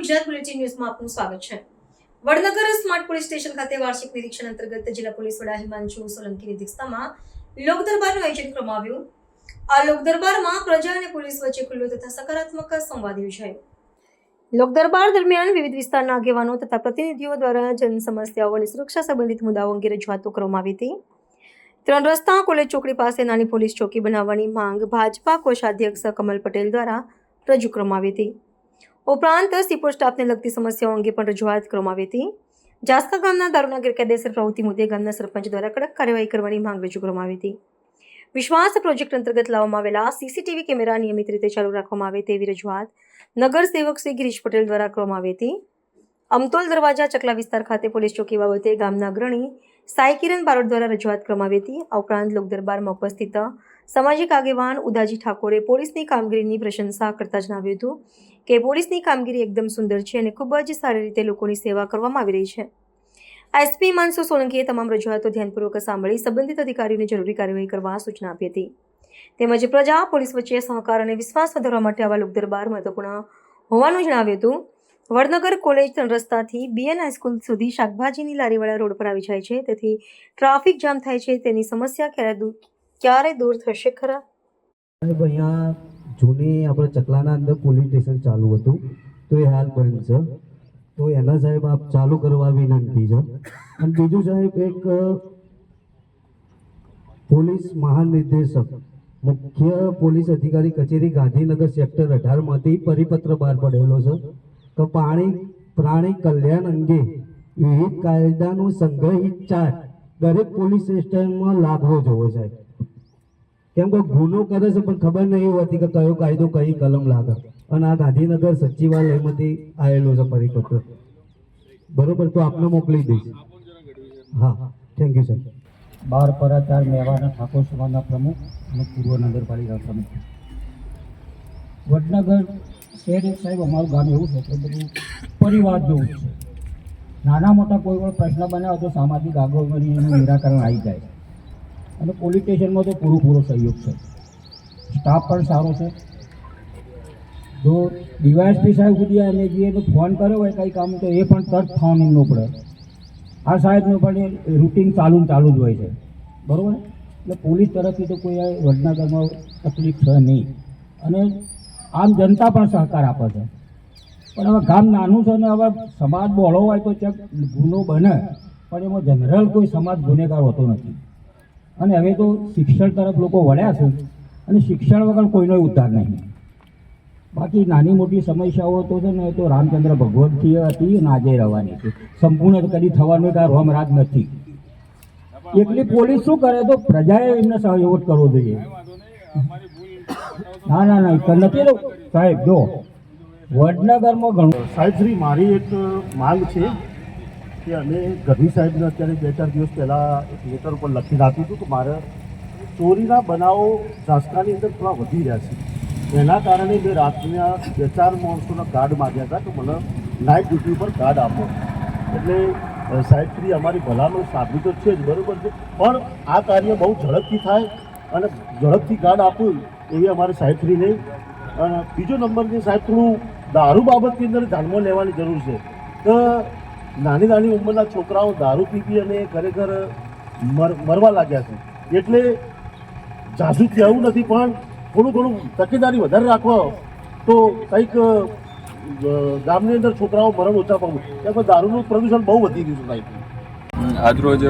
Gujarat bulletin ન્યૂઝમાં આપનું સ્વાગત છે। વડનગર સ્માર્ટ પોલીસ સ્ટેશન ખાતે વાર્ષિક નિરીક્ષણ અંતર્ગત જિલ્લા પોલીસ વડા હિમાંશુ સોલંકીની અધ્યક્ષતામાં લોક દરબારનું આયોજન કરવામાં આવ્યું। આ લોક દરબારમાં પ્રજા અને પોલીસ વચ્ચે ખુલ્લો તથા સકારાત્મક સંવાદ યોજાયો। લોક દરબાર દરમિયાન વિવિધ વિસ્તારના આગેવાનો તથા પ્રતિનિધિઓ દ્વારા જન સમસ્યાઓ અને સુરક્ષા સંબંધિત મુદ્દાઓ અંગે રજૂઆતો કરવામાં આવી હતી। 3 રસ્તા કોલેજ ચોકડી પાસે નાની પોલીસ ચોકી બનાવવાની માંગ ભાજપા કોષાધ્યક્ષ કમલ પટેલ દ્વારા રજૂ કરવામાં આવી હતી। ઉપરાંત સીપો સ્ટાફને લગતી સમસ્યાઓ અંગે પણ રજૂઆત કરવામાં આવી હતી। જાસકા ગામના દારૂના ગેરકાયદેસર પ્રવૃત્તિ મુદ્દે ગામના સરપંચ દ્વારા કડક કાર્યવાહી કરવાની માંગ રજૂ કરવામાં આવી હતી। વિશ્વાસ પ્રોજેક્ટ અંતર્ગત લાવવામાં આવેલા સીસીટીવી કેમેરા નિયમિત રીતે ચાલુ રાખવામાં આવે તેવી રજૂઆત નગર સેવક શ્રી ગિરીશ પટેલ દ્વારા કરવામાં આવી હતી। અમતોલ દરવાજા ચકલા વિસ્તાર ખાતે પોલીસ ચોકી બાબતે ગામના અગ્રણી સાઈ કિરણ બારોટ દ્વારા રજૂઆત કરવામાં આવી હતી। આ ઉપરાંત લોક દરબારમાં ઉપસ્થિત સામાજિક આગેવાન ઉદાજી ઠાકોરે પોલીસની કામગીરીની પ્રશંસા કરતા જણાવ્યું હતું કે પોલીસની કામગીરી એકદમ સુંદર છે અને ખૂબ જ સારી રીતે લોકોની સેવા કરવામાં આવી રહી છે। એસપી હિમાંશુ સોલંકીએ તમામ રજૂઆતો ધ્યાનપૂર્વક સાંભળી સંબંધિત અધિકારીઓને જરૂરી કાર્યવાહી કરવા સૂચના આપી હતી। તેમજ પ્રજા પોલીસ વચ્ચે સહકાર અને વિશ્વાસ વધારવા માટે આવા લોક દરબાર મહત્વપૂર્ણ હોવાનું જણાવ્યું હતું। વડનગર કોલેજ 3 રસ્તાથી બીએન હાઈસ્કૂલ સુધી શાકભાજીની લારીવાળા રોડ પર આવી જાય છે, તેથી ટ્રાફિક જામ થાય છે। તેની સમસ્યા ક્યારે દૂર થશે ખરા? અહીંયા જૂની આપણે ચકલાના અંદર પોલીસ સ્ટેશન ચાલુ હતું તો એ હાલ બંધ છે, તો એના સાહેબ આપ ચાલુ કરવા વિનંતી છે। અને બીજું સાહેબ એક પોલીસ મહાનિર્દેશક મુખ્ય પોલીસ અધિકારી કચેરી ગાંધીનગર સેક્ટર 18માંથી પરિપત્ર બહાર પડેલો છે તો પ્રાણી કલ્યાણ અંગે વિવિધ કાયદાનો સંગ્રહિત ચાર્ટ દરેક પોલીસ સ્ટેશનમાં લાગવો જોઈએ સાહેબ। કેમ કે ગુનો કરે છે પણ ખબર નહીં હોતી કે કયો કાયદો કઈ કલમ લાગે, અને આ ગાંધીનગર સચિવાલયમાંથી આવેલો છે પરિપત્ર, બરોબર? તો આપને મોકલી દઈશ। હા, થેન્ક યુ સર। બાર પરાચાર મેવાના ઠાકોર સમાજના પ્રમુખ અને પૂર્વ નગરપાલિકા પ્રમુખ વડનગર શહેર સાહેબ અમારું ગામ એવું છે કે બધું પરિવાર જેવું છે। નાના મોટા કોઈ પણ પ્રશ્ન બનાવે તો સામાજિક આગળની એનું નિરાકરણ આવી જાય અને પોલીસ સ્ટેશનમાં તો પૂરો સહયોગ છે, સ્ટાફ પણ સારો છે। જો ડીવાયએસપી સાહેબ સુધી અમે જઈએ તો ફોન કર્યો હોય કંઈ કામ તો એ પણ તરત ફોન એમનો પડે। આ સાહેબનું પણ રૂટિન ચાલુ જ હોય છે, બરાબર? એટલે પોલીસ તરફથી તો કોઈ વડનગરમાં તકલીફ છે નહીં અને આમ જનતા પણ સહકાર આપે છે। પણ હવે ગામ નાનું છે ને હવે સમાજ બોળો હોય તો ચેક ગુનો બને, પણ એમાં જનરલ કોઈ સમાજ ગુનેગાર હોતો નથી। અને હવે તો શિક્ષણ તરફ લોકો વળ્યા છે અને શિક્ષણ વગર કોઈનો ઉદ્ધાર નહીં। બાકી નાની મોટી સમસ્યાઓ તો છે ને તો રામચંદ્ર ભગવતથી હતી અને આજે રહેવાની છે, સંપૂર્ણ કદી થવાનું કે રોમરાજ નથી। એકલી પોલીસ શું કરે તો પ્રજાએ એમને સહયોગ કરવો જોઈએ। ના નથી સાહેબ। જો વડનગરમાં ઘણું સાહેબ શ્રી મારી એક માંગ છે કે અમે ગઢવી સાહેબને અત્યારે 2-4 દિવસ પહેલાં એક લેટર ઉપર લખીને આપ્યું હતું કે મારે ચોરીના બનાવો જાસકાની અંદર થોડા વધી રહ્યા છે, એના કારણે મેં રાતના 2-4 માણસોના કાર્ડ માગ્યા હતા કે મને નાઇટ ડ્યુટી ઉપર કાર્ડ આપો। એટલે સાહેબ શ્રી અમારી ભલામણ સાંભળી તો છે જ, બરાબર છે, પણ આ કાર્ય બહુ ઝડપથી થાય અને ઝડપથી કાર્ડ આપવું એવી અમારે સાહેબ શ્રીને। અને બીજો નંબર છે સાહેબ, થોડું દારૂ બાબતની અંદર ધ્યાનમાં લેવાની જરૂર છે કે નાની ઉંમરના છોકરાઓ દારૂ પી અને ખરેખર મરવા લાગ્યા છે। એટલે જાજુ કહેવું નથી પણ થોડું તકેદારી વધારે રાખવો તો કંઈક ગામની અંદર છોકરાઓ મરણ ઓછા પામવું, કેમ કે દારૂનું પ્રદૂષણ બહુ વધી ગયું છે સાહેબ। આજરોજ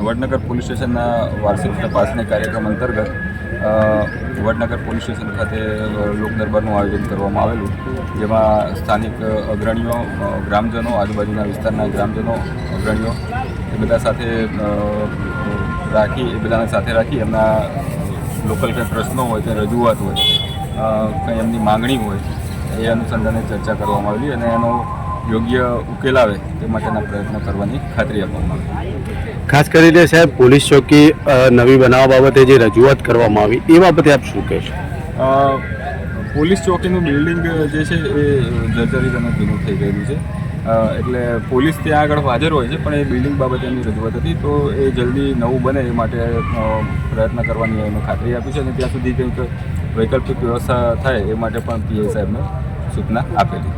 વડનગર પોલીસ સ્ટેશનના વાર્ષિક તપાસણી કાર્યક્રમ અંતર્ગત વડનગર પોલીસ સ્ટેશન ખાતે લોક દરબારનું આયોજન કરવામાં આવેલું, જેમાં સ્થાનિક અગ્રણીઓ, ગ્રામજનો, આજુબાજુના વિસ્તારના ગ્રામજનો, અગ્રણીઓ એ બધા સાથે રાખી એમના લોકલ કંઈ પ્રશ્નો હોય, કંઈ રજૂઆત હોય, કંઈ એમની માંગણી હોય એ અનુસંધાને ચર્ચા કરવામાં આવેલી અને એનો યોગ્ય ઉકેલ આવે તે માટેના પ્રયત્નો કરવાની ખાતરી આપવામાં આવી। ખાસ કરીને સાહેબ પોલીસ ચોકી નવી બનાવવા બાબતે જે રજૂઆત કરવામાં આવી એ બાબતે આપ શું કહેશો? પોલીસ ચોકીનું બિલ્ડિંગ જે છે એ જર્જરિત અને જૂનું થઈ ગયેલું છે, એટલે પોલીસ ત્યાં આગળ હાજર હોય છે પણ એ બિલ્ડિંગ બાબતે એમની રજૂઆત હતી, તો એ જલ્દી નવું બને એ માટે પ્રયત્ન કરવાની એમને ખાતરી આપી છે અને ત્યાં સુધી કંઈક વૈકલ્પિક વ્યવસ્થા થાય એ માટે પણ પીઆઈ સાહેબને સૂચના આપેલી।